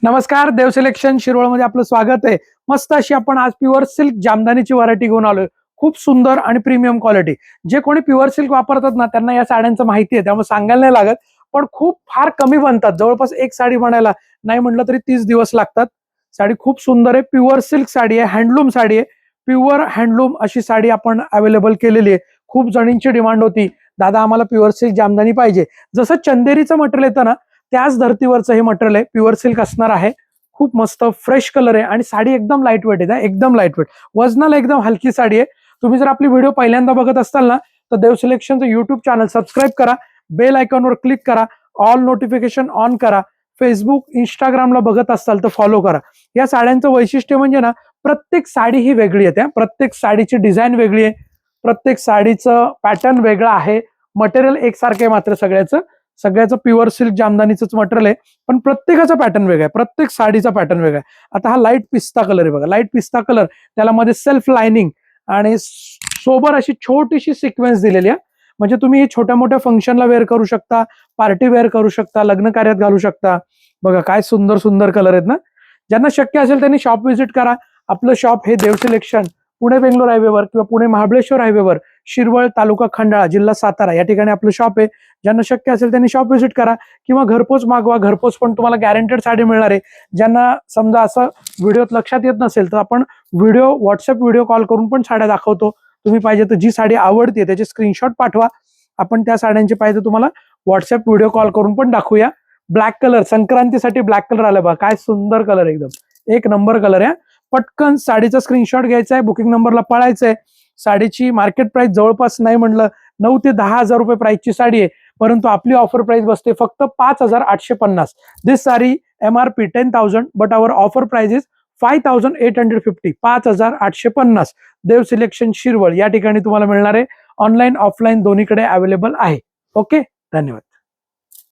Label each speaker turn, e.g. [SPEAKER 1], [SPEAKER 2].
[SPEAKER 1] नमस्कार, देव सिलेक्शन शिरोळमध्ये आपलं स्वागत आहे। मस्त अशी आपण आज प्युअर सिल्क जामदानीची व्हरायटी घेऊन आलोय। खूप सुंदर आणि प्रीमियम क्वालिटी। जे कोणी प्युअर सिल्क वापरतात ना त्यांना या साड्यांचं माहिती आहे, त्यामुळे सांगायला नाही लागत, पण खूप फार कमी बनतात। जवळपास एक साडी बनायला नाही म्हटलं तरी 30 दिवस लागतात। साडी खूप सुंदर आहे, प्युअर सिल्क साडी आहे, हँडलूम साडी आहे। प्युअर हँडलूम अशी साडी आपण अवेलेबल केलेली आहे। खूप जणींची डिमांड होती, दादा आम्हाला प्युअर सिल्क जामदानी पाहिजे। जसं चंदेरीचं मटेरियल येतं ना त्याच धर्तीवरचं हे मटेरियल आहे, प्युअर सिल्क असणार आहे। खूप मस्त फ्रेश कलर आहे आणि साडी एकदम लाईट वेट आहे, एकदम लाईट वेट, वजनाला एकदम हलकी साडी आहे। तुम्ही जर आपली व्हिडिओ पहिल्यांदा बघत असाल ना तर देव सिलेक्शनचं युट्यूब चॅनल सबस्क्राईब करा, बेल आयकॉनवर क्लिक करा, ऑल नोटिफिकेशन ऑन करा। फेसबुक इंस्टाग्रामला बघत असाल तर फॉलो करा। या साड्यांचं वैशिष्ट्य म्हणजे ना प्रत्येक साडी ही वेगळी आहे, प्रत्येक साडीची डिझाईन वेगळी आहे, प्रत्येक साडीचं पॅटर्न वेगळं आहे। मटेरियल एकसारखं आहे मात्र सगळ्याचं प्युअर सिल्क जामदानीचंच मटेरियल आहे, पण प्रत्येकाचा पॅटर्न वेगळा आहे, प्रत्येक साडीचा पॅटर्न वेगळा आहे। आता हा लाईट पिस्ता कलर आहे बघा, लाईट पिस्ता कलर, त्याला मध्ये सेल्फ लाइनिंग आणि सोबर अशी छोटीशी सिक्वेन्स दिलेली आहे। म्हणजे तुम्ही छोट्या मोठ्या फंक्शनला वेअर करू शकता, पार्टी वेअर करू शकता, लग्न कार्यात घालू शकता। बघा काय सुंदर सुंदर कलर आहेत ना। ज्यांना शक्य असेल त्यांनी शॉप व्हिजिट करा। आपलं शॉप हे देव सिलेक्शन पुणे बेंगलोर हायवेवर किंवा पुणे महाबळेश्वर हायवेवर, शिरवळ तालुका खंडाळा जिल्हा सातारा या ठिकाणी आपलं शॉप आहे। ज्यांना शक्य असेल त्यांनी शॉप व्हिजिट करा किंवा घरपोच मागवा, घरपोच पण तुम्हाला गॅरंटेड साडी मिळणार आहे। ज्यांना समजा असं व्हिडिओत लक्षात येत नसेल तर आपण व्हॉट्सअप व्हिडिओ कॉल करून पण साड्या दाखवतो। तुम्ही पाहिजे तर जी साडी आवडते त्याचे स्क्रीनशॉट पाठवा, आपण त्या साड्यांचे पाहिजे तुम्हाला व्हॉट्सअप व्हिडिओ कॉल करून पण दाखवूया। ब्लॅक कलर, संक्रांतीसाठी ब्लॅक कलर आला बघा, काय सुंदर कलर, एकदम एक नंबर कलर आहे। पटकन साडीचा स्क्रीनशॉट घ्यायचा आहे, बुकिंग नंबरला पळायचंय। साडीची मार्केट प्राइस जवळपास नाही म्हणलं 9 ते 10 हजार रुपये प्राइसची साडी आहे, परंतु आपली ऑफर प्राइस बसते फक्त 5,850। This sari MRP 10,000 but our offer price is 5,850, 5,850। Dev selection Shirwal या ठिकाणी तुम्हाला मिळणार आहे, ऑनलाईन ऑफलाईन दोन्हीकडे अवेलेबल आहे। ओके, धन्यवाद।